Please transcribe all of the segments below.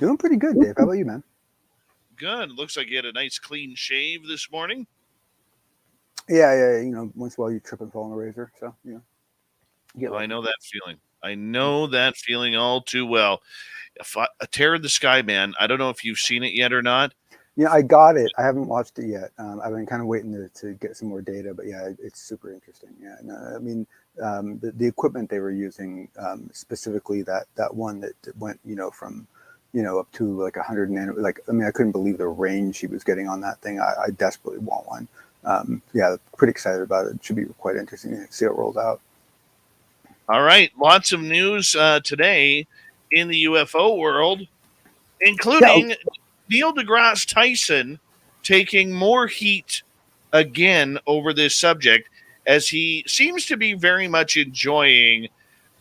Doing pretty good, Dave. How about you, man? Good. Looks like you had a nice clean shave this morning. Yeah. You know, once in a while you trip and fall on a razor, so you get Oh, I lucky. know that feeling. I know that feeling all too well. A Terror of the Sky, man. I don't know if you've seen it yet or not. Yeah, I got it. I haven't watched it yet. I've been kind of waiting to get some more data, but yeah, it's super interesting. Yeah, no, I mean, the equipment they were using, specifically that one that went, from, up to like 100 nano. Like, I mean, I couldn't believe the range she was getting on that thing. I desperately want one. Yeah, pretty excited about it. It should be quite interesting to see how it rolls out. All right. Lots of news today in the UFO world, Yeah. including Neil deGrasse Tyson taking more heat again over this subject as he seems to be very much enjoying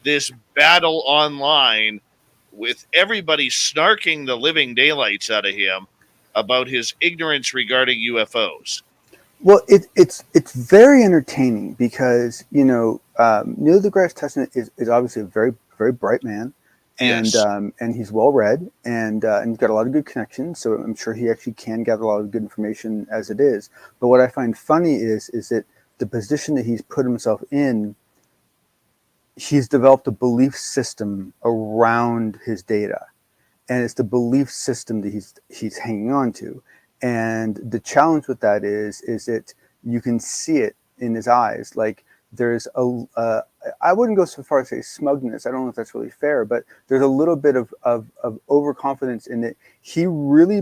this battle online with everybody snarking the living daylights out of him about his ignorance regarding UFOs. Well, it's very entertaining because Neil deGrasse Tyson is obviously a very very bright man, Yes. and he's well read and he's got a lot of good connections. So I'm sure he actually can gather a lot of good information as it is. But what I find funny is that the position that he's put himself in, he's developed a belief system around his data, and it's the belief system that he's hanging on to. And the challenge with that is that you can see it in his eyes. Like there's I wouldn't go so far as to say smugness. I don't know if that's really fair, but there's a little bit of overconfidence in that he really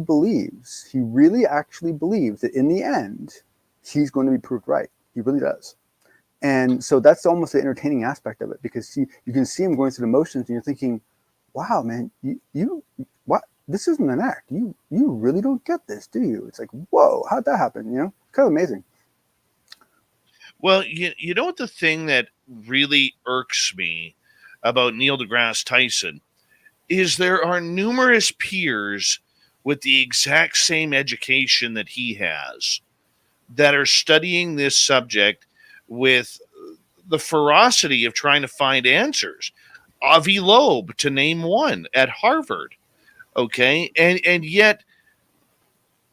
actually believes that in the end he's going to be proved right. He really does. And so that's almost the entertaining aspect of it, because you can see him going through the motions and you're thinking, wow, man, you what? This isn't an act. You really don't get this, do you? It's like, whoa, how'd that happen? Kind of amazing. Well, you know what the thing that really irks me about Neil deGrasse Tyson is there are numerous peers with the exact same education that he has that are studying this subject with the ferocity of trying to find answers. Avi Loeb, to name one, at Harvard. Okay. And yet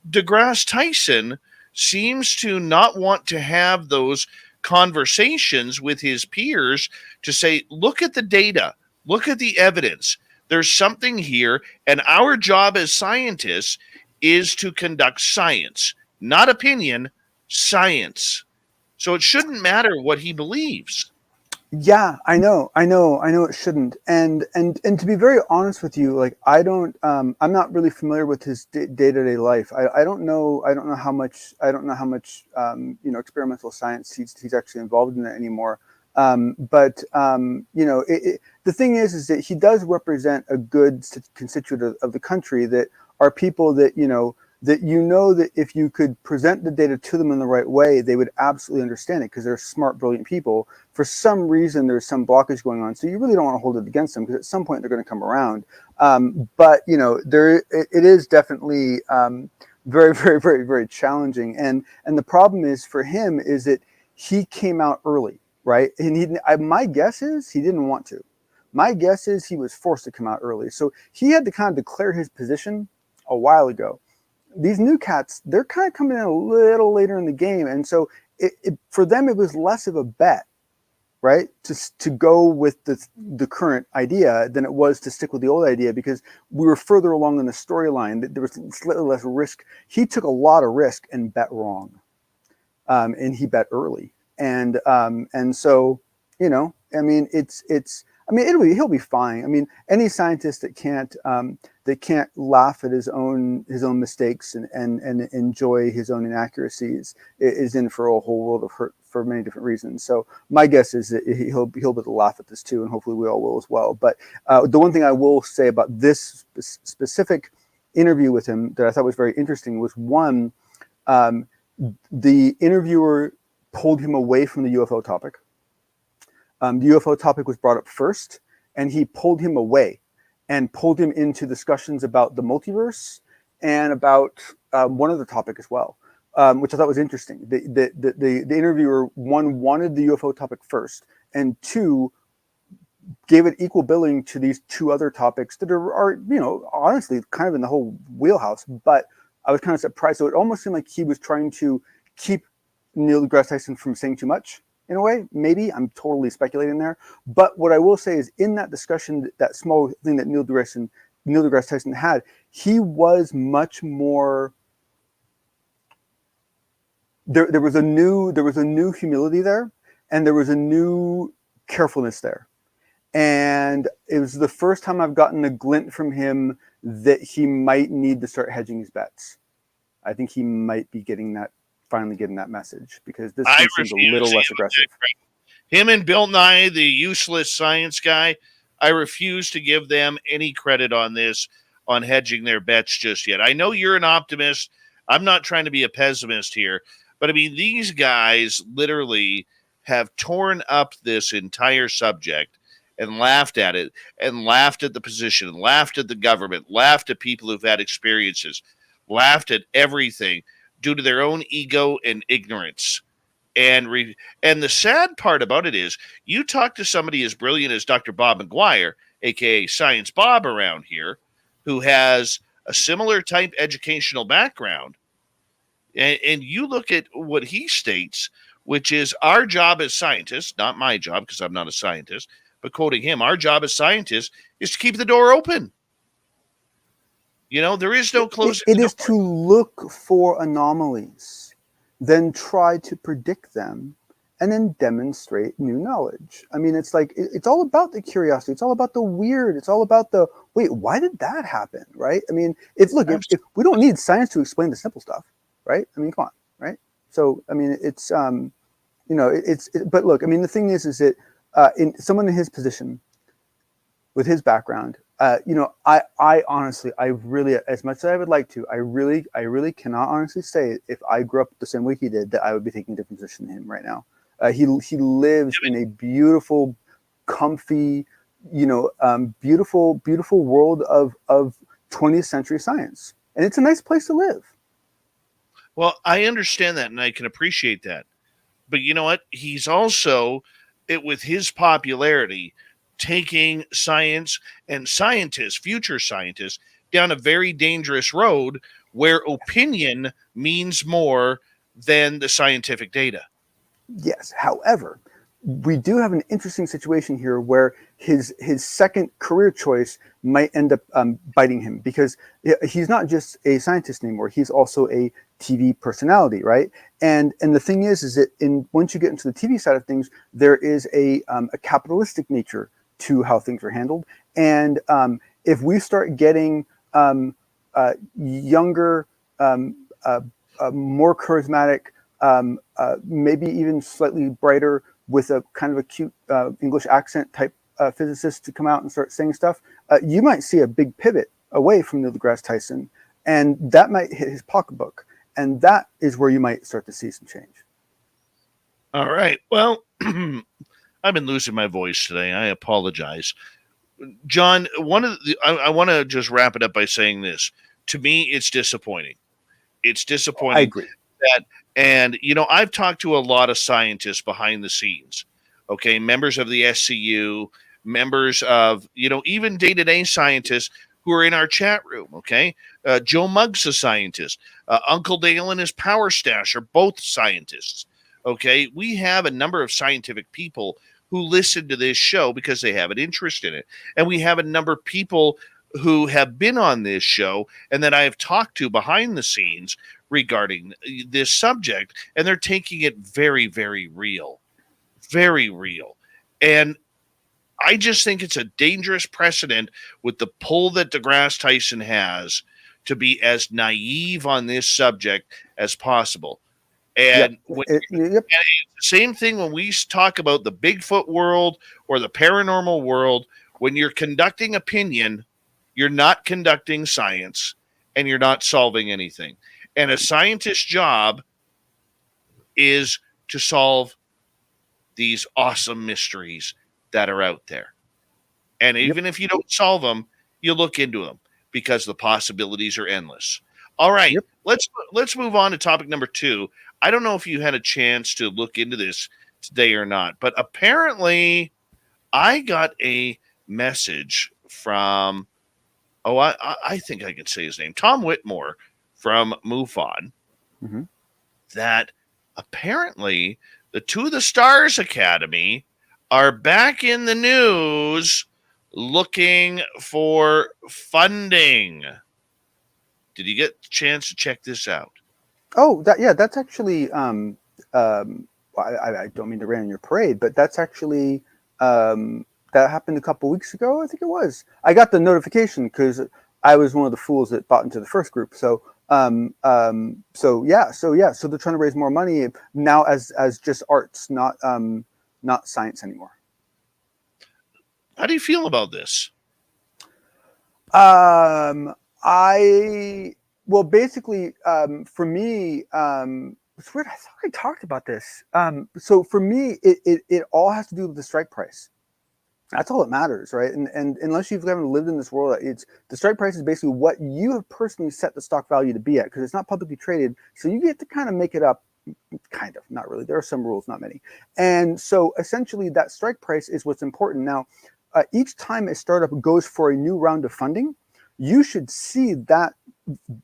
deGrasse Tyson seems to not want to have those conversations with his peers to say, look at the data, look at the evidence. There's something here, and our job as scientists is to conduct science, not opinion, science. So it shouldn't matter what he believes. Yeah, I know it shouldn't. And to be very honest with you, like I'm not really familiar with his day-to-day life. I don't know how much experimental science he's actually involved in it anymore. But the thing is that he does represent a good constituent of the country, that are people that if you could present the data to them in the right way, they would absolutely understand it, because they're smart, brilliant people. For some reason, there's some blockage going on, so you really don't want to hold it against them, because at some point they're going to come around. But it is definitely very, very, very, very challenging. And the problem is for him is that he came out early, right? And my guess is he didn't want to. My guess is he was forced to come out early, so he had to kind of declare his position a while ago. These new cats, they're kind of coming in a little later in the game, and so for them it was less of a bet, right, to go with the current idea than it was to stick with the old idea, because we were further along in the storyline. There was slightly less risk. He took a lot of risk and bet wrong, and he bet early, and so I mean, he'll be fine. I mean, any scientist that can't laugh at his own mistakes and enjoy his own inaccuracies is in for a whole world of hurt for many different reasons. So my guess is that he'll be able to laugh at this too, and hopefully we all will as well. But the one thing I will say about this specific interview with him that I thought was very interesting was, one, the interviewer pulled him away from the UFO topic. The UFO topic was brought up first, and he pulled him away and pulled him into discussions about the multiverse and about one other topic as well, which I thought was interesting. The interviewer, one, wanted the UFO topic first, and two, gave it equal billing to these two other topics that are honestly kind of in the whole wheelhouse. But I was kind of surprised. So it almost seemed like he was trying to keep Neil deGrasse Tyson from saying too much in a way. Maybe I'm totally speculating there. But what I will say is, in that discussion, that small thing that Neil deGrasse Tyson had, he was much more. There was a new humility there, and there was a new carefulness there. And it was the first time I've gotten a glint from him that he might need to start hedging his bets. I think he might be finally getting that message, because this seems a little less aggressive. Him and Bill Nye, the useless science guy, I refuse to give them any credit on this, on hedging their bets just yet. I know you're an optimist. I'm not trying to be a pessimist here. But, I mean, these guys literally have torn up this entire subject and laughed at it, and laughed at the position, and laughed at the government, laughed at people who've had experiences, laughed at everything due to their own ego and ignorance. And the sad part about it is, you talk to somebody as brilliant as Dr. Bob McGuire, a.k.a. Science Bob around here, who has a similar type educational background, and you look at what he states, which is our job as scientists, not my job because I'm not a scientist, but quoting him, our job as scientists is to keep the door open. There is no closing. It is to look for anomalies, then try to predict them, and then demonstrate new knowledge. I mean, it's like, it's all about the curiosity. It's all about the weird. It's all about the, wait, why did that happen? Right? I mean, if we don't need science to explain the simple stuff, right? I mean, come on, right? So, I mean, it's, but look, I mean, the thing is that in someone in his position, with his background, I honestly, I really, as much as I would like to, I really cannot honestly say, if I grew up the same way he did, that I would be taking a different position than him right now. He lives in a beautiful, comfy, beautiful world of 20th century science, and it's a nice place to live. Well, I understand that, and I can appreciate that. But you know what? He's also, with his popularity, taking science and scientists, future scientists, down a very dangerous road where opinion means more than the scientific data. Yes. However, we do have an interesting situation here where his second career choice might end up biting him, because he's not just a scientist anymore. He's also a TV personality, right? And the thing is that once you get into the TV side of things, there is a capitalistic nature to how things are handled. And if we start getting younger, more charismatic, maybe even slightly brighter, with a kind of a cute English accent type physicist to come out and start saying stuff, you might see a big pivot away from Neil deGrasse Tyson, and that might hit his pocketbook. And that is where you might start to see some change. All right. Well, I've been losing my voice today. I apologize. John, I want to just wrap it up by saying this. To me, it's disappointing. It's disappointing. I agree. And I've talked to a lot of scientists behind the scenes, okay? Members of the SCU, members of, even day-to-day scientists who are in our chat room, okay? Joe Mugg's a scientist. Uncle Dale and his Power Stash are both scientists, okay? We have a number of scientific people who listen to this show because they have an interest in it. And we have a number of people who have been on this show and that I have talked to behind the scenes regarding this subject, and they're taking it very, very real. Very real. And I just think it's a dangerous precedent with the pull that deGrasse Tyson has to be as naive on this subject as possible. And, yep. And it's the same thing when we talk about the Bigfoot world or the paranormal world. When you're conducting opinion, you're not conducting science, and you're not solving anything. And a scientist's job is to solve these awesome mysteries that are out there. And even if you don't solve them, you look into them, because the possibilities are endless. All right, let's move on to topic number 2. I don't know if you had a chance to look into this today or not, but apparently I got a message from, I think I can say his name, Tom Whitmore from MUFON, Mm-hmm. that apparently the To the Stars Academy are back in the news looking for funding. Did you get a chance to check this out? Oh, that's actually. I don't mean to rain on your parade, but that's actually that happened a couple weeks ago. I think it was. I got the notification because I was one of the fools that bought into the first group. So so they're trying to raise more money now as just arts, not science anymore. How do you feel about this? I well, basically, for me, it's weird. I thought I talked about this. So for me, it all has to do with the strike price. That's all that matters, right? And unless you've ever lived in this world, it's the strike price is basically what you have personally set the stock value to be at, because it's not publicly traded. So you get to kind of make it up, kind of, not really. There are some rules, not many. And so essentially, that strike price is what's important. Now, each time a startup goes for a new round of funding, you should see that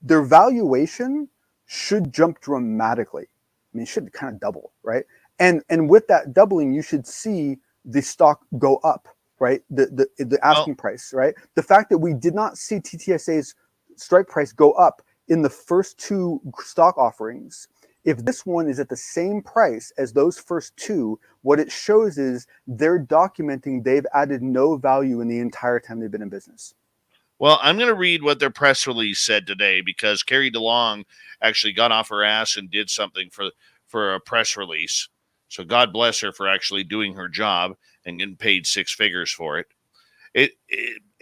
their valuation should jump dramatically. I mean, it should kind of double, right? And with that doubling, you should see the stock go up, right? The asking price, right? The fact that we did not see TTSA's strike price go up in the first two stock offerings, if this one is at the same price as those first two, what it shows is they're documenting they've added no value in the entire time they've been in business. Well, I'm going to read what their press release said today, because Carrie DeLong actually got off her ass and did something for a press release. So God bless her for actually doing her job and getting paid six figures for it.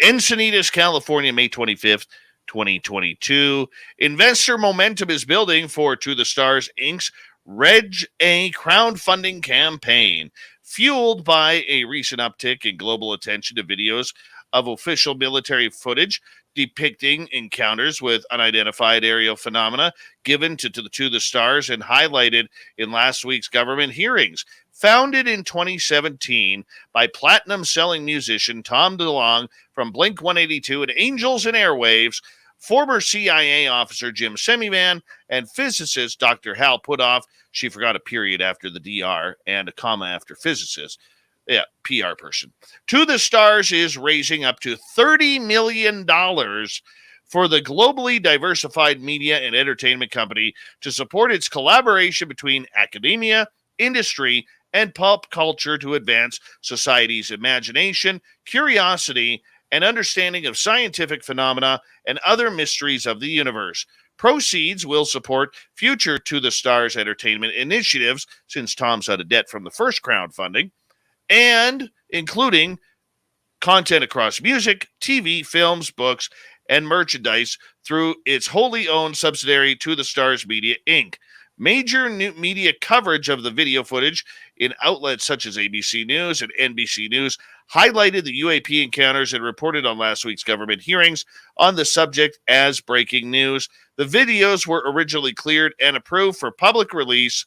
Encinitas, California, May 25th, 2022. Investor momentum is building for To the Stars Inc.'s Reg A crowdfunding campaign, fueled by a recent uptick in global attention to videos of official military footage depicting encounters with unidentified aerial phenomena given to the Stars and highlighted in last week's government hearings. Founded in 2017 by platinum-selling musician Tom DeLonge from Blink-182 and Angels and Airwaves, former CIA officer Jim Semivan, and physicist Dr. Hal Puthoff, she forgot a period after the DR and a comma after physicist. Yeah, PR person. To the Stars is raising up to $30 million for the globally diversified media and entertainment company to support its collaboration between academia, industry, and pop culture to advance society's imagination, curiosity, and understanding of scientific phenomena and other mysteries of the universe. Proceeds will support future To the Stars entertainment initiatives, since Tom's out of debt from the first crowdfunding, and including content across music, TV, films, books, and merchandise through its wholly owned subsidiary To the Stars Media, Inc. Major new media coverage of the video footage in outlets such as ABC News and NBC News highlighted the UAP encounters and reported on last week's government hearings on the subject as breaking news. The videos were originally cleared and approved for public release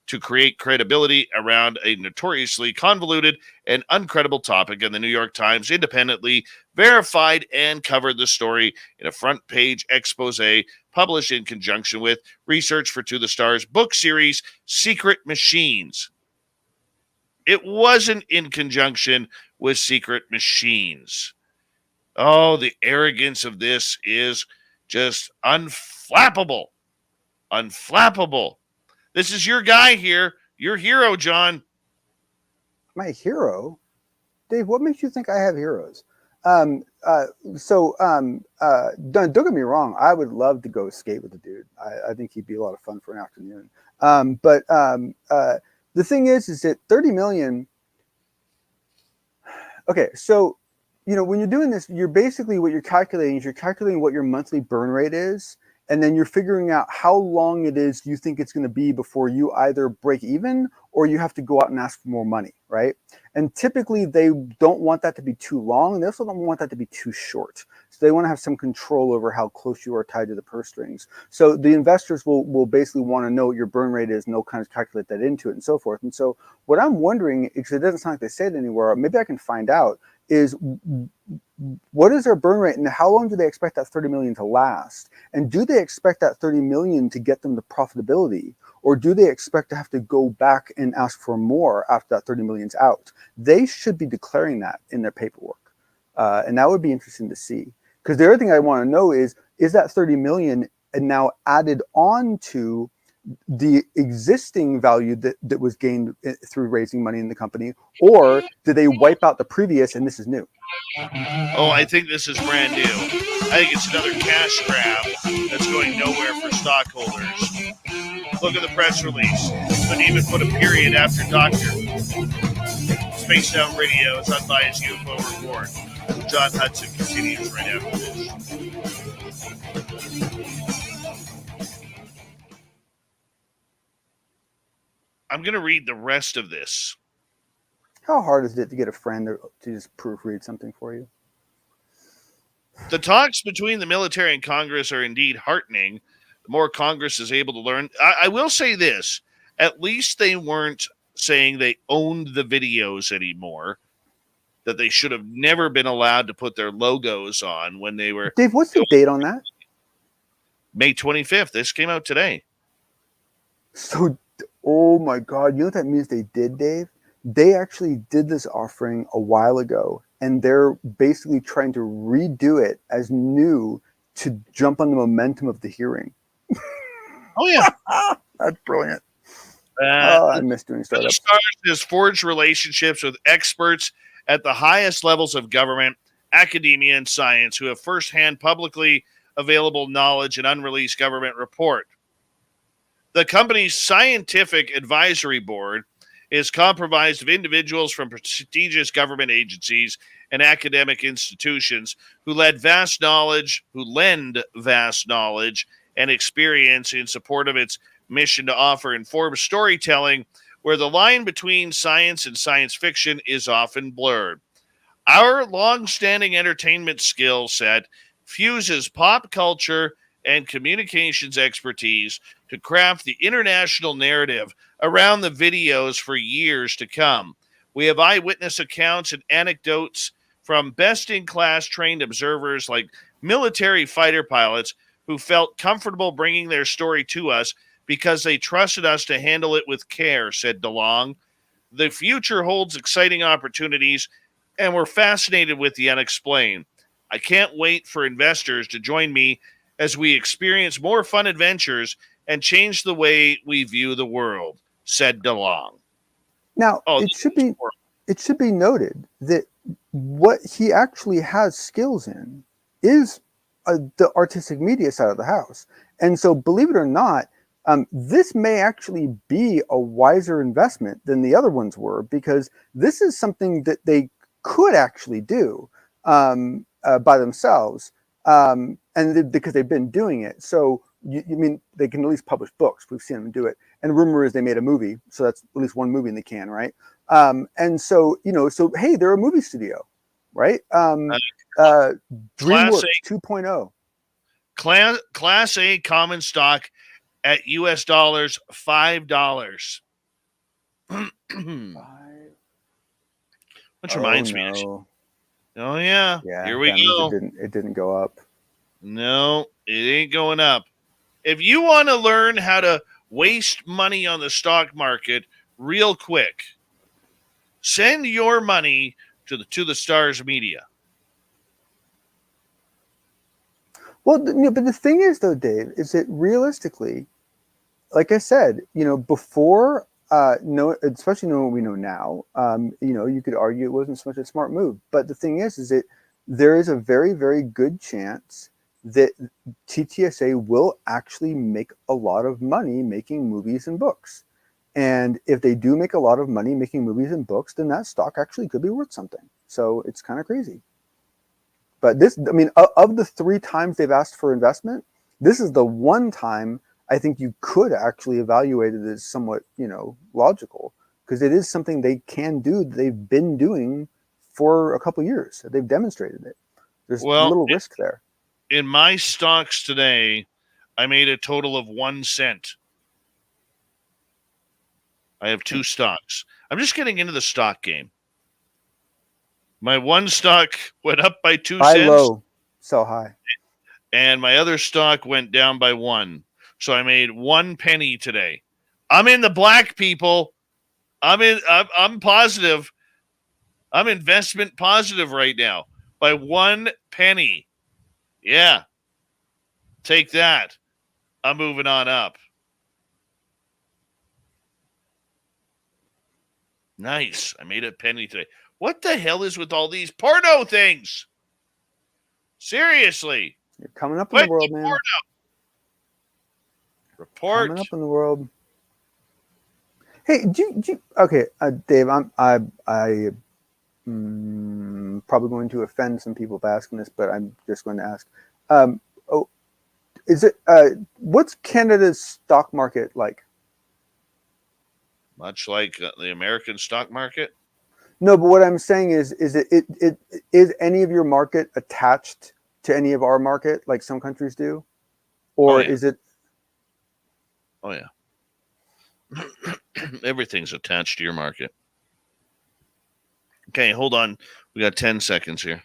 to create credibility around a notoriously convoluted and uncredible topic, and the New York Times independently verified and covered the story in a front-page expose published in conjunction with research for To the Stars book series, Secret Machines. It wasn't in conjunction with Secret Machines. Oh, the arrogance of this is just unflappable. Unflappable. This is your guy here, your hero, John. My hero? Dave, what makes you think I have heroes? Don't get me wrong. I would love to go skate with the dude. I think he'd be a lot of fun for an afternoon. But the thing is that 30 million. Okay, so when you're doing this, you're basically what you're calculating is you're calculating what your monthly burn rate is, and then you're figuring out how long it is you think it's going to be before you either break even or you have to go out and ask for more money, right? And typically they don't want that to be too long. They also don't want that to be too short. So they want to have some control over how close you are tied to the purse strings. So the investors will basically want to know what your burn rate is, and they'll kind of calculate that into it and so forth. And so what I'm wondering, because it doesn't sound like they say it anywhere, maybe I can find out, is what is their burn rate and how long do they expect that 30 million to last? And do they expect that 30 million to get them to profitability? Or do they expect to have to go back and ask for more after that 30 million's out? They should be declaring that in their paperwork. And that would be interesting to see. Because the other thing I want to know is that 30 million now added on to the existing value that was gained through raising money in the company, or do they wipe out the previous and this is new? Oh, I think this is brand new. I think it's another cash grab that's going nowhere for stockholders. Look at the press release. Couldn't even put a period after doctor. Spaced Out Radio's Unbiased UFO Report. Jon Hudson continues right after this. I'm going to read the rest of this. How hard is it to get a friend to just proofread something for you? The talks between the military and Congress are indeed heartening. The more Congress is able to learn. I will say this. At least they weren't saying they owned the videos anymore, that they should have never been allowed to put their logos on when they were... Dave, what's the date on that? May 25th. This came out today. So, oh my God. You know what that means they did, Dave? They actually did this offering a while ago, and they're basically trying to redo it as new to jump on the momentum of the hearing. Oh, yeah. That's brilliant. I miss doing startups. Stars has forged relationships with experts at the highest levels of government, academia, and science who have firsthand publicly available knowledge and unreleased government report. The company's scientific advisory board is comprised of individuals from prestigious government agencies and academic institutions who lend vast knowledge and experience in support of its mission to offer informed storytelling where the line between science and science fiction is often blurred. Our long-standing entertainment skill set fuses pop culture and communications expertise to craft the international narrative around the videos for years to come. We have eyewitness accounts and anecdotes from best-in-class trained observers like military fighter pilots who felt comfortable bringing their story to us because they trusted us to handle it with care, said DeLong. The future holds exciting opportunities, and we're fascinated with the unexplained. I can't wait for investors to join me as we experience more fun adventures and change the way we view the world, said DeLong. Now, it should be noted that what he actually has skills in is the artistic media side of the house. And so, believe it or not, this may actually be a wiser investment than the other ones were, because this is something that they could actually do by themselves, because they've been doing it. So, you mean they can at least publish books? We've seen them do it. And the rumor is they made a movie, so that's at least one movie in the can, right? And so, hey, they're a movie studio, right? DreamWorks 2.0. Class A common stock at US dollars $5. Which reminds me. Oh yeah. Here we go. It didn't go up. No, it ain't going up. If you want to learn how to waste money on the stock market real quick, send your money to the Stars Media. Well, but the thing is, though, Dave, is that realistically, like I said, before, especially knowing what we know now, you could argue it wasn't so much a smart move. But the thing is that there is a very, very good chance that TTSA will actually make a lot of money making movies and books. And if they do make a lot of money making movies and books, then that stock actually could be worth something. So it's kind of crazy. But of the 3 times they've asked for investment, this is the one time I think you could actually evaluate it as somewhat, logical. because it is something they can do. They've been doing for a couple of years. They've demonstrated it. There's little risk there. In my stocks today, I made a total of 1 cent. I have 2 stocks. I'm just getting into the stock game. My one stock went up by 2 Buy cents. low, sell high. And my other stock went down by 1. So I made 1 penny today. I'm in the black, people. I'm positive. I'm investment positive right now by 1 penny. Yeah. Take that. I'm moving on up. Nice. I made a penny today. What the hell is with all these porno things? Seriously. You're coming up in the world, man. Porno. Report. Coming up in the world. Hey, okay, Dave, I'm probably going to offend some people by asking this, but I'm just going to ask. What's Canada's stock market like? Much like the American stock market? No, but what I'm saying is any of your market attached to any of our market, like some countries do? Or is it? Oh, yeah. Everything's attached to your market. Okay, hold on. We got 10 seconds here.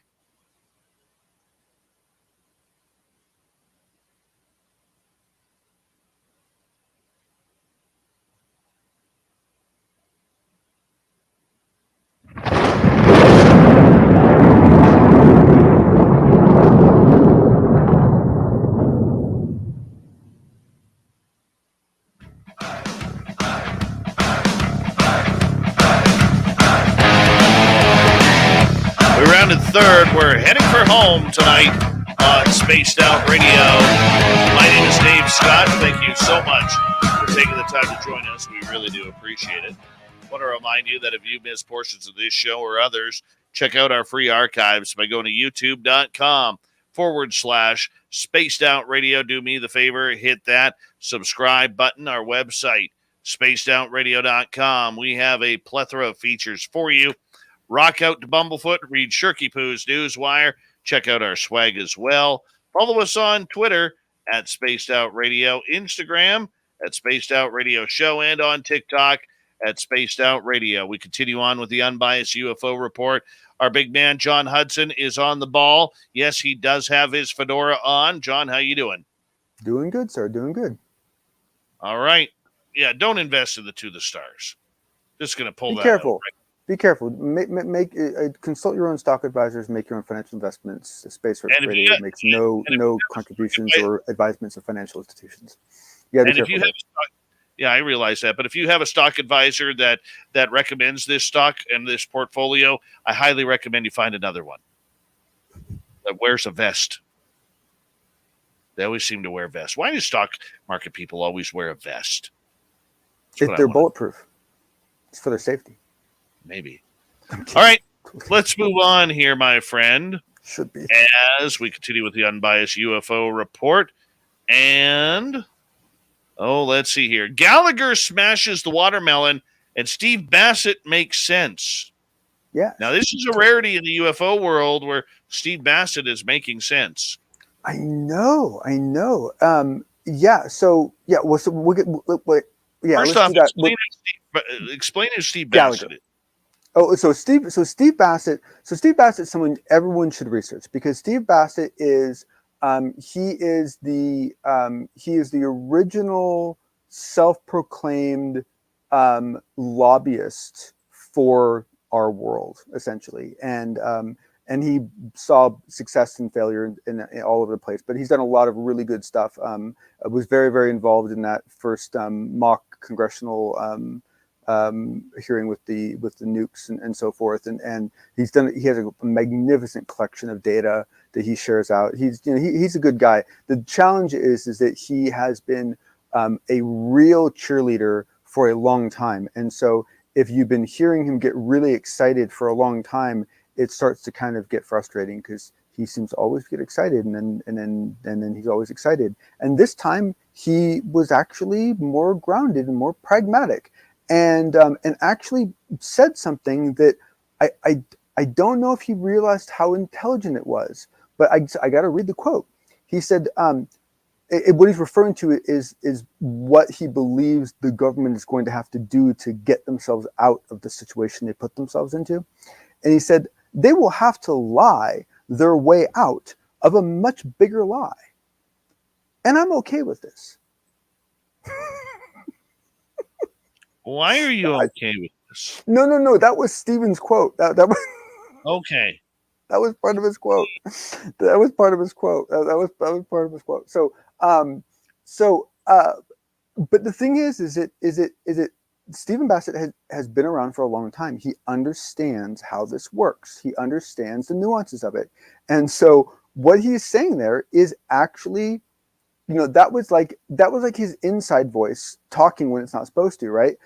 Third, we're heading for home tonight on Spaced Out Radio. My name is Dave Scott. Thank you so much for taking the time to join us. We really do appreciate it. I want to remind you that if you missed portions of this show or others, check out our free archives by going to youtube.com/Spaced Out Radio. Do me the favor, hit that subscribe button. Our website, spacedoutradio.com. We have a plethora of features for you. Rock out to Bumblefoot, read Shirky Poo's Newswire, check out our swag as well. Follow us on Twitter at Spaced Out Radio, Instagram at Spaced Out Radio Show, and on TikTok at Spaced Out Radio. We continue on with the Unbiased UFO Report. Our big man, Jon Hudson, is on the ball. Yes, he does have his fedora on. Jon, how you doing? Doing good, sir. Doing good. All right. Yeah, don't invest in the stars. Just going to pull that careful. out. Right? Be careful. Consult your own stock advisors. Make your own financial investments. Space Radio makes no contributions or advisements of financial institutions. Yeah, be careful. I realize that. But if you have a stock advisor that recommends this stock and this portfolio, I highly recommend you find another one that wears a vest. They always seem to wear vests. Why do stock market people always wear a vest? If they're bulletproof, it's for their safety. Maybe. All right, let's move on here, my friend. Should be. As we continue with the Unbiased UFO Report. And, let's see here. Gallagher smashes the watermelon, and Steve Bassett makes sense. Yeah. Now, this is a rarity in the UFO world where Steve Bassett is making sense. I know. Yeah. So, yeah. Well, so we'll get. Yeah. First off, explain who Steve Bassett is. Oh, so Steve Bassett. So Steve Bassett is someone everyone should research, because Steve Bassett is he is the original self-proclaimed lobbyist for our world, essentially, and he saw success and failure in all over the place. But he's done a lot of really good stuff. Was very, very involved in that first mock congressional hearing with the nukes and so forth, and he has a magnificent collection of data that he shares out. He's a good guy. The challenge is that he has been a real cheerleader for a long time, and so if you've been hearing him get really excited for a long time, it starts to kind of get frustrating, because he seems to always get excited, and then he's always excited. And this time he was actually more grounded and more pragmatic. and actually said something that I don't know if he realized how intelligent it was, but I got to read the quote. He said, what he's referring to is what he believes the government is going to have to do to get themselves out of the situation they put themselves into. And he said, they will have to lie their way out of a much bigger lie. And I'm okay with this. Why are you okay with this? No. That was Stephen's quote. That was Okay. that was part of his quote. That was part of his quote. That was part of his quote. So but the thing is it Stephen Bassett has been around for a long time. He understands how this works. He understands the nuances of it. And so what he's saying there is actually, that was like his inside voice talking when it's not supposed to, right?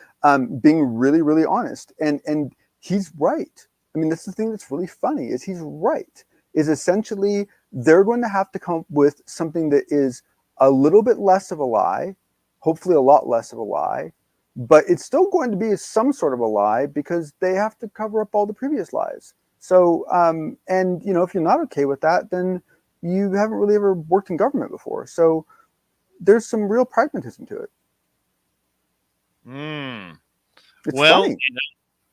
Being really, really honest. And he's right. I mean, that's the thing that's really funny is he's right. Is essentially they're going to have to come up with something that is a little bit less of a lie, hopefully a lot less of a lie, but it's still going to be some sort of a lie because they have to cover up all the previous lies. So, and if you're not okay with that, then you haven't really ever worked in government before. So there's some real pragmatism to it. It's funny.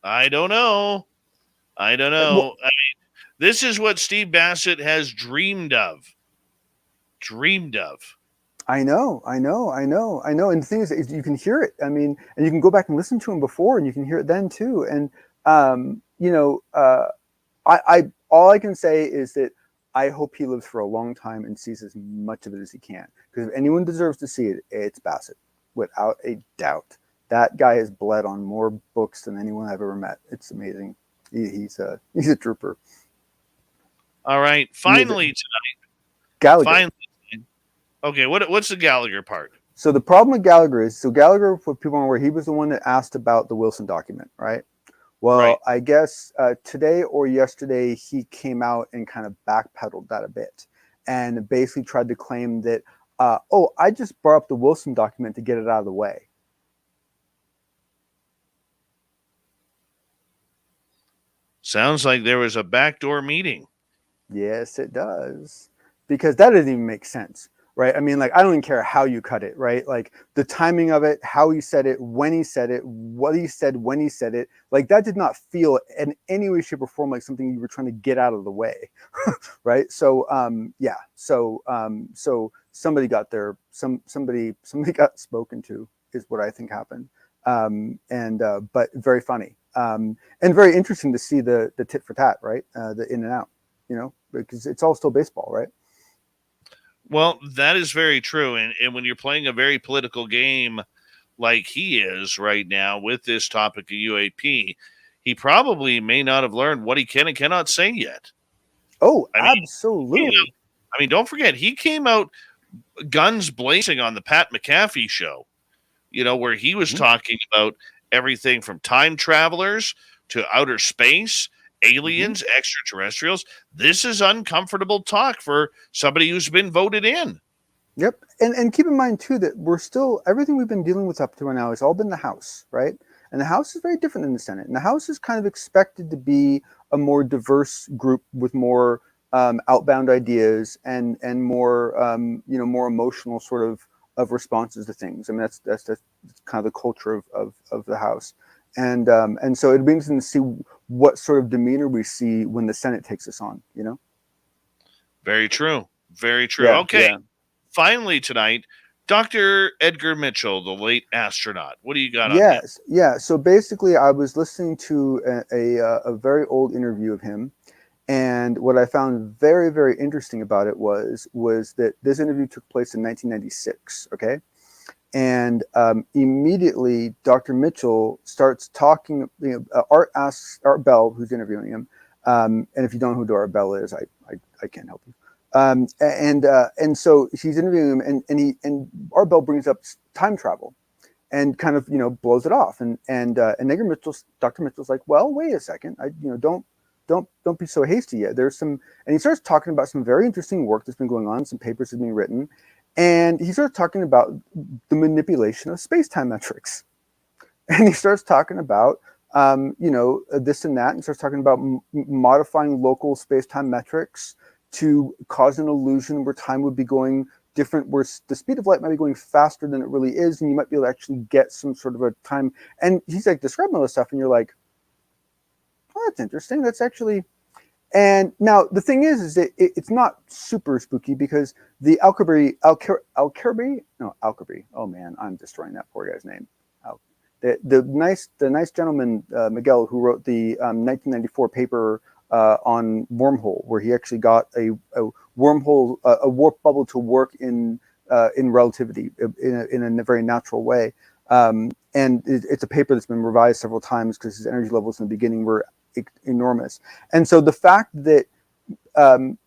I don't know. Well, I mean, this is what Steve Bassett has dreamed of. I know. And the thing is you can hear it. I mean, and you can go back and listen to him before, and you can hear it then too. And I all I can say is that I hope he lives for a long time and sees as much of it as he can. Because if anyone deserves to see it, it's Bassett, without a doubt. That guy has bled on more books than anyone I've ever met. It's amazing. He's a trooper. All right, finally tonight. Gallagher. Okay, what's the Gallagher part? So the problem with Gallagher is, Gallagher, for people who are aware, he was the one that asked about the Wilson document, right? Well, right. I guess today or yesterday, he came out and kind of backpedaled that a bit and basically tried to claim that, I just brought up the Wilson document to get it out of the way. Sounds like there was a backdoor meeting. Yes, it does. Because that doesn't even make sense, right? I mean, like, I don't even care how you cut it, right? Like, the timing of it, how he said it, when he said it, what he said when he said it, like, that did not feel in any way, shape, or form like something you were trying to get out of the way, right? So, yeah. So somebody got there. Somebody got spoken to is what I think happened. But very funny. And very interesting to see the tit for tat, right? The in and out, because it's all still baseball, right? Well, that is very true. And when you're playing a very political game like he is right now with this topic of UAP, he probably may not have learned what he can and cannot say yet. Oh, absolutely. I mean, don't forget, he came out guns blazing on the Pat McAfee show, where he was talking about everything from time travelers to outer space, aliens, extraterrestrials. This is uncomfortable talk for somebody who's been voted in. Yep. And keep in mind, too, that we're still, everything we've been dealing with up to now has all been the House, right? And the House is very different than the Senate. And the House is kind of expected to be a more diverse group with more outbound ideas and more, more emotional sort of responses to things. I mean, that's kind of the culture of the House. And so it'd be interesting to see what sort of demeanor we see when the Senate takes us on, Very true. Very true. Yeah, okay. Yeah. Finally tonight, Dr. Edgar Mitchell, the late astronaut. What do you got on him? Yeah. So basically, I was listening to a very old interview of him. And what I found very, very interesting about it was that this interview took place in 1996, okay? And immediately, Dr. Mitchell starts talking. Art asks Art Bell, who's interviewing him, and if you don't know who Art Bell is, I can't help you. And so she's interviewing him, and Art Bell brings up time travel, and kind of blows it off. And Dr. Mitchell's like, well, wait a second, don't be so hasty yet. There's some, and he starts talking about some very interesting work that's been going on, some papers have been written. And he starts talking about the manipulation of space-time metrics. And he starts talking about, this and that, and starts talking about modifying local space-time metrics to cause an illusion where time would be going different, where the speed of light might be going faster than it really is, and you might be able to actually get some sort of a time. And he's like describing all this stuff, and you're like, oh, that's interesting. That's actually. And now the thing is that it's not super spooky because the Alkebury. Oh man, I'm destroying that poor guy's name. The nice gentleman Miguel, who wrote the 1994 paper on wormhole, where he actually got a wormhole, a warp bubble to work in relativity in a very natural way. And it's a paper that's been revised several times because his energy levels in the beginning were enormous. And so the fact that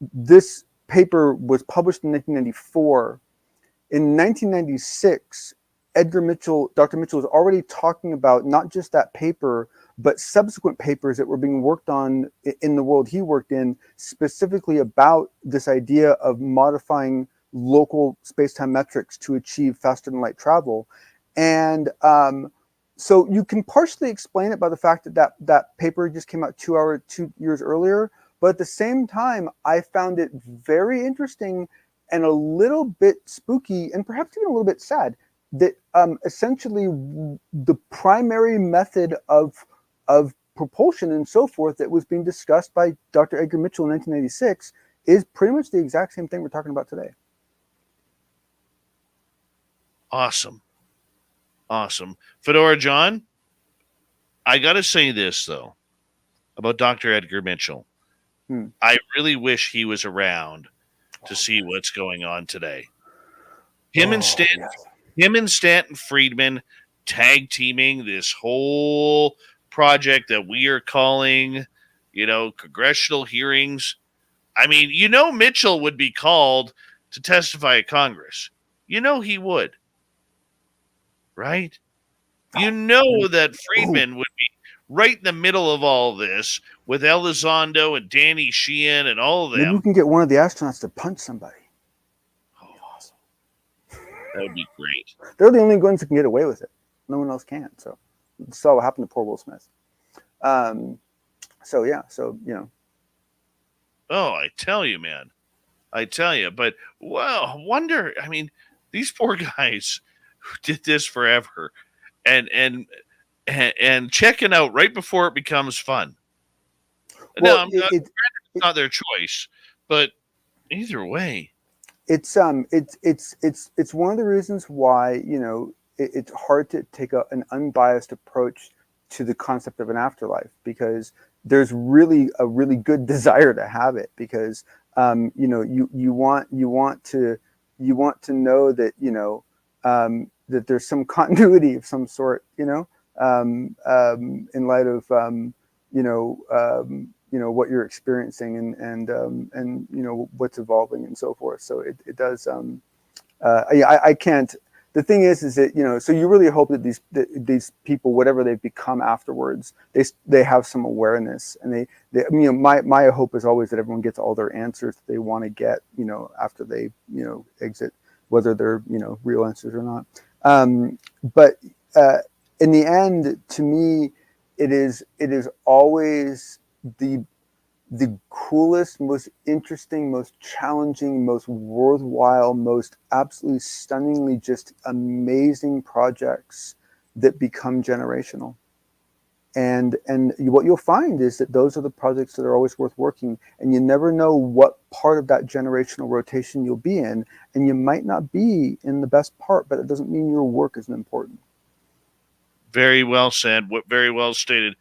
this paper was published in 1994, in 1996, Dr. Mitchell was already talking about not just that paper, but subsequent papers that were being worked on in the world he worked in, specifically about this idea of modifying local space-time metrics to achieve faster than light travel. And so you can partially explain it by the fact that paper just came out 2 years earlier. But at the same time, I found it very interesting and a little bit spooky and perhaps even a little bit sad that essentially the primary method of propulsion and so forth that was being discussed by Dr. Edgar Mitchell in 1986 is pretty much the exact same thing we're talking about today. Awesome. Fedora John, I got to say this, though, about Dr. Edgar Mitchell. I really wish he was around to see what's going on today. Him and Stanton Friedman tag teaming this whole project that we are calling, congressional hearings. I mean, Mitchell would be called to testify at Congress. He would. Right? That Friedman would be right in the middle of all this with Elizondo and Danny Sheehan and all of them. Maybe we can get one of the astronauts to punch somebody. Oh, awesome. That would be great. They're the only ones who can get away with it. No one else can. So saw what happened to poor Will Smith. Oh, I tell you, man. But, wonder, I mean, these poor guys who did this forever and checking out right before it becomes fun. Well, no, it's not their choice, but either way, it's one of the reasons why it's hard to take an unbiased approach to the concept of an afterlife, because there's really a really good desire to have it, because you want to know that that there's some continuity of some sort, in light of what you're experiencing and what's evolving and so forth. So it does. I can't. The thing is that so you really hope that these people, whatever they've become afterwards, they have some awareness, and they my hope is always that everyone gets all their answers that they want to get after they exit, whether they're real answers or not. But in the end, to me, it is always the coolest, most interesting, most challenging, most worthwhile, most absolutely stunningly just amazing projects that become generational. And what you'll find is that those are the projects that are always worth working, and you never know what part of that generational rotation you'll be in, and you might not be in the best part, but it doesn't mean your work isn't important. Very well said. Very well stated.